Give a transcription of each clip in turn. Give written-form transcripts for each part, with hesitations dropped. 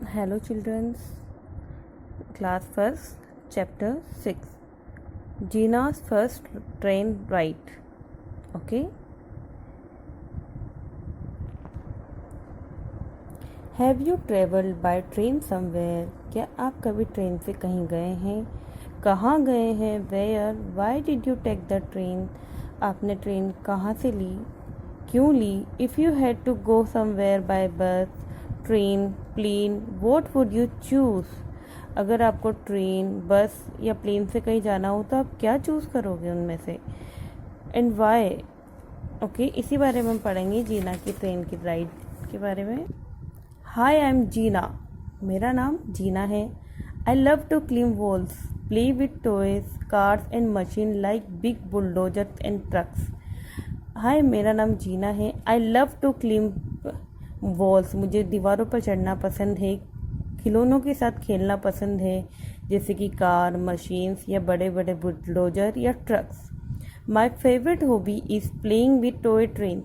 Hello, children. Class first, chapter 6. Gina's first train ride. Okay. Have you traveled by train somewhere? क्या आप कभी train से कहीं गए हैं? कहाँ गए हैं? Where? Why did you take the train? आपने ट्रेन कहाँ से ली? क्यों ली? If you had to go somewhere by bus, train, plane, what would you choose? अगर आपको ट्रेन, बस या प्लेन से कहीं जाना हो तो आप क्या चूज़ करोगे उनमें से? And Y? ओके, इसी बारे में हम पढ़ेंगे जीना की ट्रेन की राइड के बारे में। Hi, I am Gina. मेरा नाम जीना है। I love to clean walls, play with toys, cars and machine like big bulldozers and trucks. Hi, मेरा नाम जीना है। I love to clean walls, मुझे दीवारों पर चढ़ना पसंद है। खिलौनों के साथ खेलना पसंद है, जैसे कि कार, मशीन्स या बड़े बड़े बुलडोजर या trucks. My favourite hobby is playing with toy trains.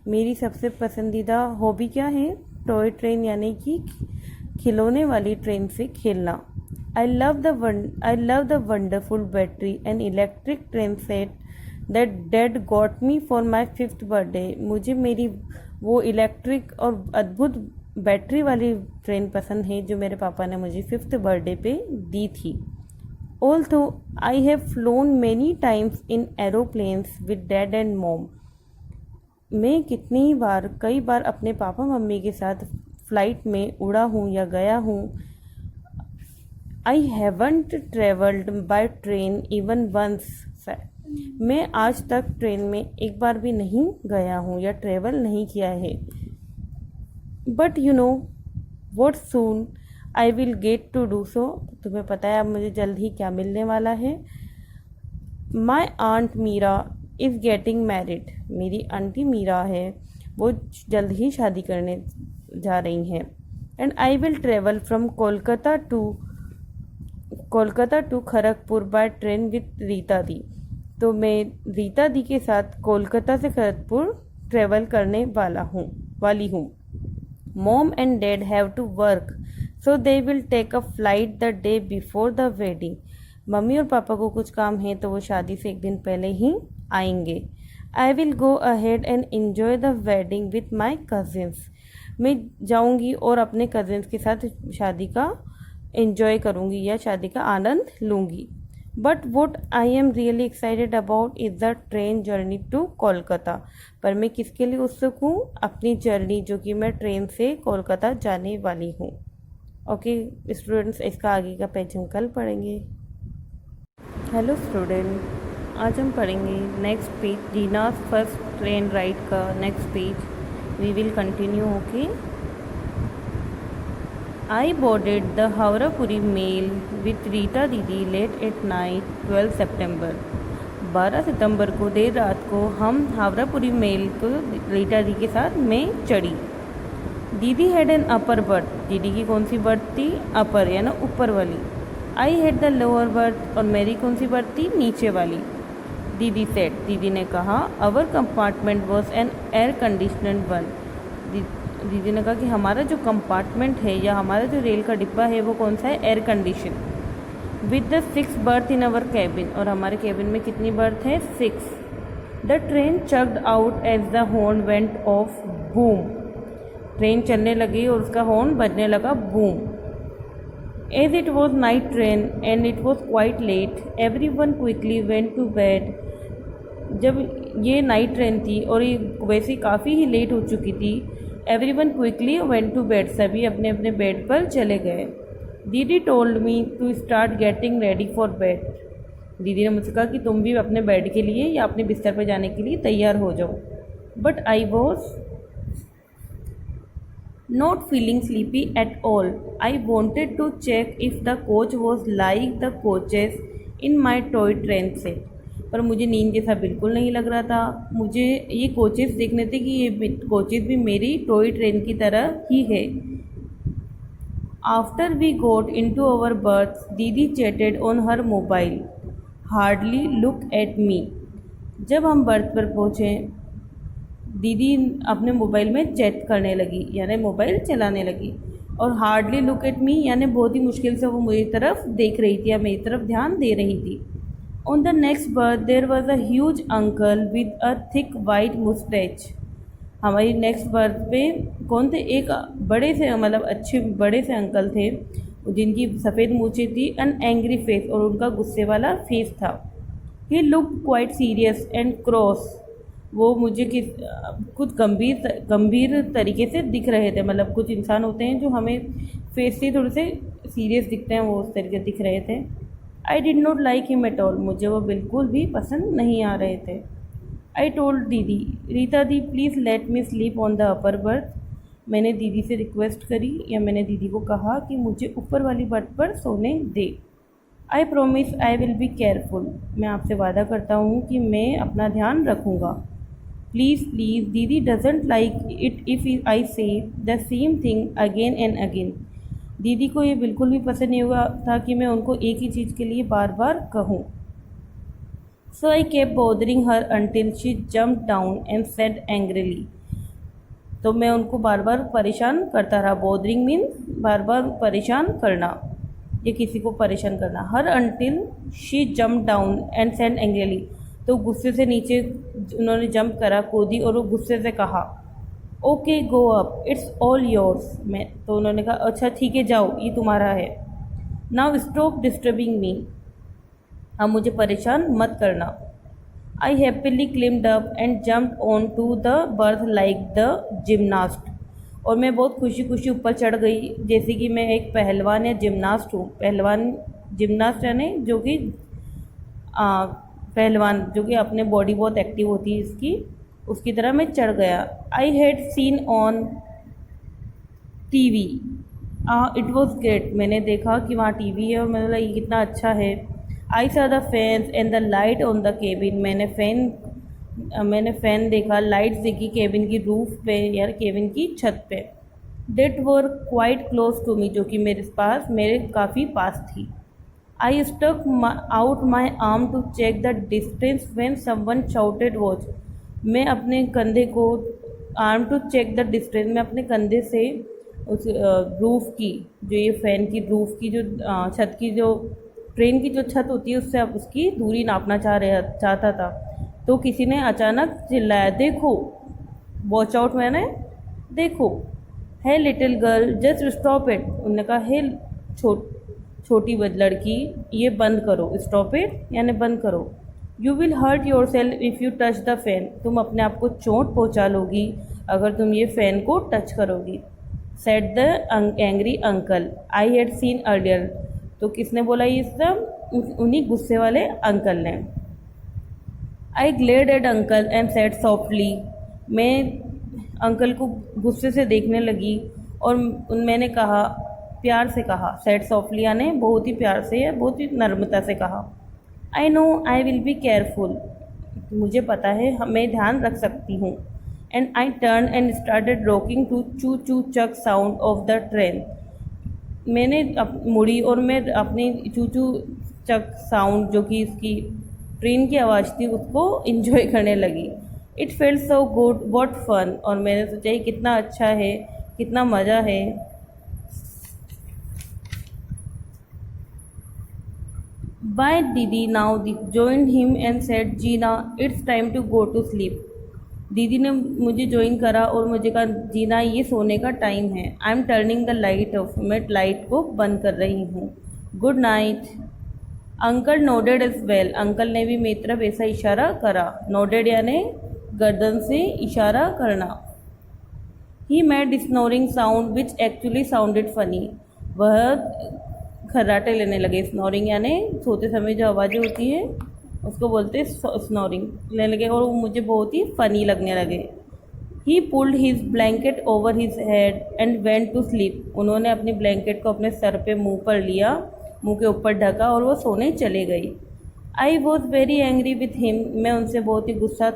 मेरी सबसे पसंदीदा हॉबी क्या है? टॉय ट्रेन यानी कि खिलौने वाली ट्रेन से खेलना। I love the wonderful battery and electric train set that dad got me for my 5th birthday. मुझे मेरी वो इलेक्ट्रिक और अद्भुत बैटरी वाली ट्रेन पसंद है जो मेरे पापा ने मुझे 5th बर्थडे पे दी थी। Although I have phloem many times in aeroplanes with dad and mom. मैं कई बार अपने पापा मम्मी के साथ फ़्लाइट में उड़ा हूँ या गया हूँ। I haven't travelled by train even once. मैं आज तक ट्रेन में एक बार भी नहीं गया हूँ या ट्रेवल नहीं किया है। But you know what soon I will get to do so. तुम्हें पता है अब मुझे जल्द ही क्या मिलने वाला है। My aunt Meera is getting married. मेरी आंटी मीरा है, वो जल्द ही शादी करने जा रही हैं। And I will travel from Kolkata to Kharagpur by train with Rita di. तो मैं रीता दी के साथ कोलकाता से खड़गपुर ट्रेवल करने वाली हूँ। Mom and dad have to work, so they will take a flight the day before the wedding. मम्मी और पापा को कुछ काम है तो वो शादी से एक दिन पहले ही आएंगे। I will go ahead and enjoy the wedding with my cousins. मैं जाऊंगी और अपने कज़िन्स के साथ शादी का एंजॉय करूंगी या शादी का आनंद लूँगी। But what I am really excited about is the train journey to Kolkata. पर मैं किसके लिए उत्सुक हूँ? अपनी जर्नी, जो कि मैं ट्रेन से कोलकाता जाने वाली हूँ। ओके स्टूडेंट्स, इसका आगे का पेज हम कल पढ़ेंगे। हेलो स्टूडेंट, आज हम पढ़ेंगे next page, Gina's first train ride का next page. We will continue. Okay. I boarded the Howrah-Puri mail with Rita didi late at night 12 September. 12 सितंबर को देर रात को हम हावरापुरी मेल को रीता दी के साथ में चढ़ी। दीदी हैड एन अपर बर्थ। दीदी की कौन सी बर्थ थी? अपर यानी ऊपर वाली। I had the lower berth. और मेरी कौन सी बर्थ थी? नीचे वाली। दीदी सेड, दीदी ने कहा, our compartment was an air conditioned one. Didi ने कहा कि हमारा जो कंपार्टमेंट है या हमारा जो रेल का डिब्बा है वो कौन सा है? Air condition. With the 6 berth in our cabin. और हमारे कैबिन में कितनी बर्थ है? 6। The train chugged out as the horn went off boom. Train चलने लगी और उसका हॉर्न बजने लगा, boom. As it was night train and it was quite late, everyone quickly went to bed. जब ये नाइट ट्रेन थी और ये वैसे काफ़ी ही लेट हो चुकी थी, everyone quickly went to bed. सभी अपने अपने बेड पर चले गए। दीदी told me to start getting ready for bed. दीदी ने मुझसे कहा कि तुम भी अपने बेड के लिए या अपने बिस्तर पर जाने के लिए तैयार हो जाओ। But I was not feeling sleepy at all. I wanted to check if the coach was like the coaches in my toy train set. पर मुझे नींद जैसा बिल्कुल नहीं लग रहा था। मुझे ये कोचेस देखने थे कि ये कोचेस भी मेरी टॉय ट्रेन की तरह ही है। After we got into our berth, didi chatted on her mobile, hardly look at me. जब हम बर्थ पर पहुँचे, दीदी अपने मोबाइल में चैट करने लगी यानी मोबाइल चलाने लगी। और हार्डली लुक एट मी यानी बहुत ही मुश्किल से वो मेरी तरफ देख रही थी या मेरी तरफ ध्यान दे रही थी। On the next birth there was a huge uncle with a thick white moustache. हमारी नेक्स्ट बर्थ पे कौन थे, एक बड़े से मतलब अच्छे बड़े से अंकल थे जिनकी सफ़ेद मूछें थी, एन एंग्री फेस और उनका गुस्से वाला फेस था। He look quite serious and cross. वो मुझे कुछ गंभीर तरीके से दिख रहे थे, मतलब कुछ इंसान होते हैं जो हमें फेस से थोड़े से सीरियस दिखते हैं, वो उस तरीके दिख रहे थे। I did not like him at all. मुझे वो बिल्कुल भी पसंद नहीं आ रहे थे। I told didi, Rita di please let me sleep on the upper berth. मैंने दीदी से रिक्वेस्ट करी या मैंने दीदी को कहा कि मुझे ऊपर वाली बर्थ पर सोने दे। I promise I will be careful. मैं आपसे वादा करता हूँ कि मैं अपना ध्यान रखूँगा। Please please didi doesn't like it if I say the same thing again and again. Didi को ये बिल्कुल भी पसंद नहीं हुआ था कि मैं उनको एक ही चीज़ के लिए बार बार कहूँ। So I kept bothering her until she jump down and said angrily. तो मैं उनको बार बार परेशान करता रहा। बोदरिंग मीन्स बार बार परेशान करना या किसी को परेशान करना। Her until she jump down and said angrily, तो गुस्से से नीचे उन्होंने जंप करा, कूदी और वो गुस्से से कहा okay go up it's all yours. मैं तो उन्होंने कहा अच्छा ठीक है जाओ, ये तुम्हारा है। नाउ स्टॉप डिस्टर्बिंग मी, अब मुझे परेशान मत करना। I happily climbed up and jumped on to the berth like the gymnast. और मैं बहुत खुशी खुशी ऊपर चढ़ गई जैसे कि मैं एक पहलवान या जिमनास्ट हूँ। पहलवान जिमनास्ट यानी जो कि पहलवान जो कि अपने बॉडी बहुत एक्टिव होती है इसकी, उसकी तरह मैं चढ़ गया। I had seen on TV it was great. मैंने देखा कि वहाँ टीवी है और मैंने बोला ये कितना अच्छा है। I saw the fans and the light on the cabin. मैंने फ़ैन देखा, लाइट्स देखी केबिन की रूफ पे या केबिन की छत पे। That were quite close to me, जो कि मेरे काफ़ी पास थी। I stuck out my arm to check the distance when someone shouted watch. मैं अपने कंधे को arm to check the distance, मैं अपने कंधे से उस रूफ़ की, जो ये फ़ैन की रूफ़ की जो छत की, जो ट्रेन की जो छत होती है उससे अब उसकी दूरी नापना चाहता था। तो किसी ने अचानक चिल्लाया देखो, वॉच आउट। मैंने देखो, है little girl just stop it. उन्होंने कहा हे छोटी लड़की ये बंद करो, स्टॉप इट यानी बंद करो। You will hurt yourself if you touch the fan, तुम अपने आप को चोट पहुँचा लोगी अगर तुम ये फ़ैन को टच करोगी। Said the angry uncle I had seen earlier. तो किसने बोला ये सब? उन्हीं गुस्से वाले अंकल ने। I glared at uncle and said softly. मैं अंकल को गुस्से से देखने लगी और मैंने कहा, प्यार से कहा, सेड सॉफ्टली यानी बहुत ही प्यार से या बहुत ही नर्मता से कहा। I know I will be careful, मुझे पता है मैं ध्यान रख सकती हूँ। And I turn and started rocking to choo choo chug sound of the train. मैंने मुड़ी और मैं अपनी चू चू चक साउंड जो कि इसकी ट्रेन की आवाज़ थी उसको इंजॉय करने लगी। It felt so good what fun. और मैंने सोचा ये कितना अच्छा है, कितना मज़ा है। बाय दीदी now joined him and said Jeena it's time to go to sleep. दीदी ने मुझे ज्वाइन करा और मुझे कहा जीना ये सोने का टाइम है। I am turning the light off, मैं लाइट को बंद कर रही हूँ। Good night. Uncle nodded as well, uncle ने भी मेरी तरफ ऐसा इशारा करा। नोडेड यानी गर्दन से इशारा करना। He made snoring sound which actually sounded funny. वह खर्राटे लेने लगे। स्नोरिंग यानी सोते समय जो आवाज़ें होती है उसको बोलते स्नोरिंग लेने लगे और वो मुझे बहुत ही फ़नी लगने लगे। He pulled his blanket over his head and went to sleep. उन्होंने अपनी ब्लैंकेट को अपने सर पे मुंह पर लिया, मुंह के ऊपर ढका और वो सोने चले गई। I was very angry with him, मैं उनसे बहुत ही गुस्सा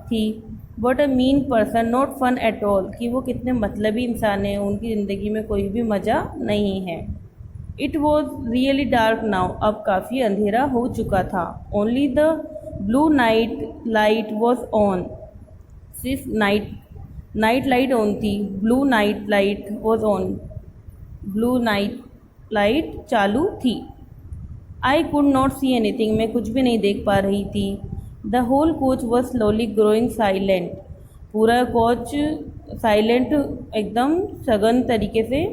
थी। What a mean person, not fun at all, कि वो कितने मतलबी इंसान हैं, उनकी ज़िंदगी में कोई भी मज़ा नहीं है। It was really dark now, अब काफ़ी अंधेरा हो चुका था। Only the blue night light was on, सिर्फ नाइट लाइट ऑन थी। Blue night light was on. Blue night light चालू थी। I could not see anything, मैं कुछ भी नहीं देख पा रही थी। The whole coach was slowly growing silent, पूरा कोच साइलेंट एकदम सघन तरीके से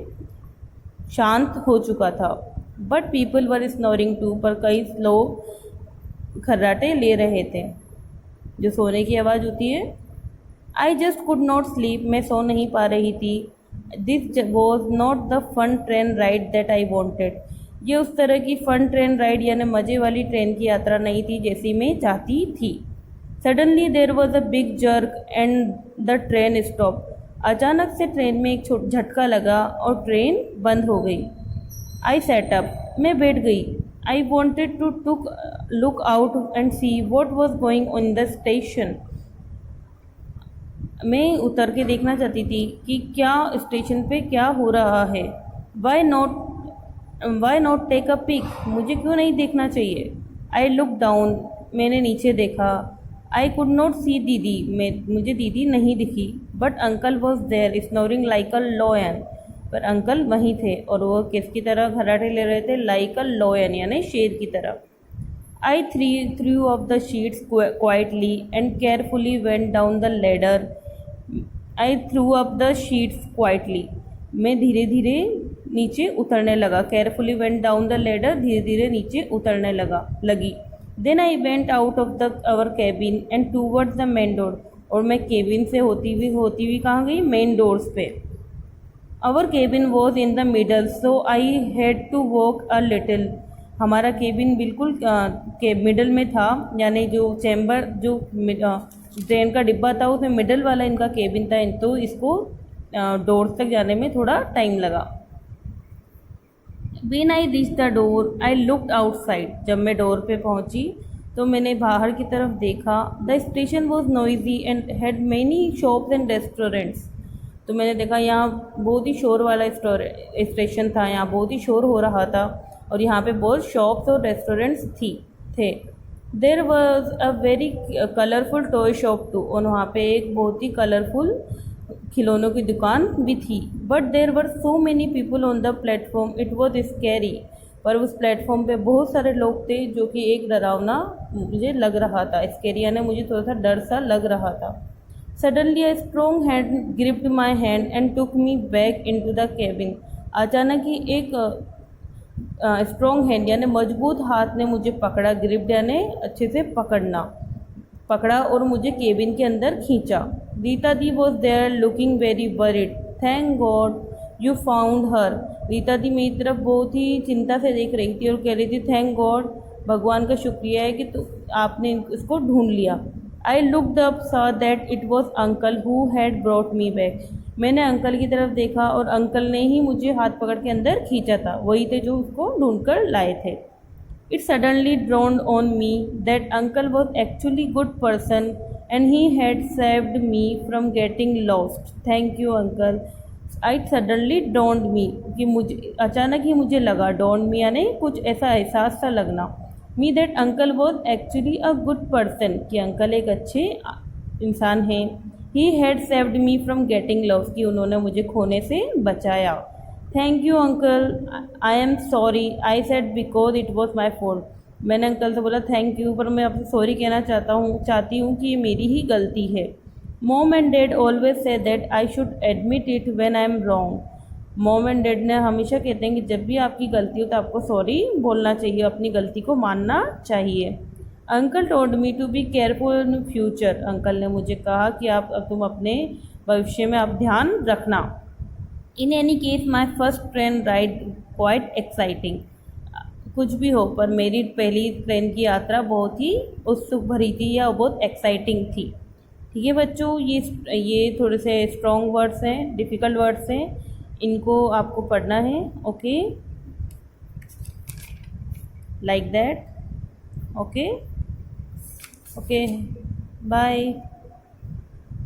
शांत हो चुका था। But people were snoring to, पर कई लोग खर्राटे ले रहे थे, जो सोने की आवाज़ होती है। I just could not sleep, मैं सो नहीं पा रही थी। This was not the fun train ride that I wanted, ये उस तरह की फन ट्रेन राइड यानी मज़े वाली ट्रेन की यात्रा नहीं थी जैसी मैं चाहती थी। Suddenly there was a big jerk and the train stop, अचानक से ट्रेन में एक झटका लगा और ट्रेन बंद हो गई। आई सेट अप, मैं बैठ गई। I wanted to look out and see what was going on the station, मैं उतर के देखना चाहती थी कि क्या स्टेशन पे क्या हो रहा है। Why not take a pic, मुझे क्यों नहीं देखना चाहिए। आई लुक डाउन, मैंने नीचे देखा। आई कुड नॉट सी दीदी, मुझे दीदी नहीं दिखी। But uncle was there snoring like a lion, पर अंकल वहीं थे और वो किसकी तरह खर्राटे ले रहे थे, लाइक अ लॉयन यानी शेर की तरह। I threw off the sheets quietly and carefully went down the ladder. I threw up the sheets quietly. मैं धीरे धीरे नीचे उतरने लगा। Carefully went down the ladder, धीरे धीरे नीचे उतरने लगी। Then I went out of our cabin and towards the main door. और मैं केबिन से होती हुई कहाँ गई, मेन डोर्स पे। Our cabin was in the middle, so I had to walk a little. हमारा केबिन बिल्कुल के मिडल में था, यानी जो चैम्बर जो ट्रेन का डिब्बा था उसमें मिडल वाला इनका केबिन था, तो इसको डोर तक जाने में थोड़ा टाइम लगा। When I reached the door, I looked outside. जब मैं डोर पे पहुंची तो मैंने बाहर की तरफ देखा। The station was noisy and had many shops and restaurants. तो मैंने देखा यहाँ बहुत ही शोर वाला स्टेशन था, यहाँ बहुत ही शोर हो रहा था और यहाँ पे बहुत शॉप्स और रेस्टोरेंट्स थे। There was a very colourful toy shop too, और वहाँ पे एक बहुत ही कलरफुल खिलौनों की दुकान भी थी। But there were so many people on the platform, it was scary, पर उस प्लेटफॉर्म पे बहुत सारे लोग थे जो कि एक डरावना मुझे लग रहा था। स्कैरी यानी मुझे थोड़ा सा डर सा लग रहा था। Suddenly a strong hand gripped my hand and took me back into the cabin, अचानक ही एक स्ट्रॉन्ग हैंड यानी मजबूत हाथ ने मुझे पकड़ा। ग्रिप्ड यानी अच्छे से पकड़ा और मुझे केबिन के अंदर खींचा। Rita di was there looking very worried, thank God you found her. Rita di मेरी तरफ बहुत ही चिंता से देख रही थी और कह रही थी थैंक गॉड, भगवान का शुक्रिया है कि आपने इसको ढूंढ लिया। I looked up, saw that it was uncle who had brought me back, मैंने अंकल की तरफ देखा और अंकल ने ही मुझे हाथ पकड़ के अंदर खींचा था, वही थे जो उसको ढूंढ कर लाए थे। It suddenly dawned on me that uncle was actually good person and he had saved me from getting lost, thank you uncle. I suddenly dawned me, कि मुझे अचानक ही मुझे लगा, डोंट मी यानी कुछ ऐसा एहसास सा लगना, मी that uncle was actually a good person, कि अंकल एक अच्छे इंसान हैं। ही had saved me from getting lost, कि उन्होंने मुझे खोने से बचाया। Thank you uncle, I am sorry, I said because it was my fault, मैंने अंकल से बोला थैंक यू, पर मैं आपसे सॉरी कहना चाहती हूँ कि ये मेरी ही गलती है। Mom and dad always say that I should admit it when I am wrong, mom and dad ने हमेशा कहते हैं कि जब भी आपकी गलती हो तो आपको सॉरी बोलना चाहिए, अपनी गलती को मानना चाहिए। Uncle told me to be careful in future, uncle ने मुझे कहा कि तुम अपने भविष्य में आप ध्यान रखना। In any case my first train ride quite exciting, कुछ भी हो पर मेरी पहली ट्रेन की यात्रा बहुत ही उत्सुक भरी थी या बहुत एक्साइटिंग थी। ठीक है बच्चों, ये थोड़े से स्ट्रॉन्ग वर्ड्स हैं, डिफ़िकल्ट वर्ड्स हैं, इनको आपको पढ़ना है। Okay, like that. Okay, bye.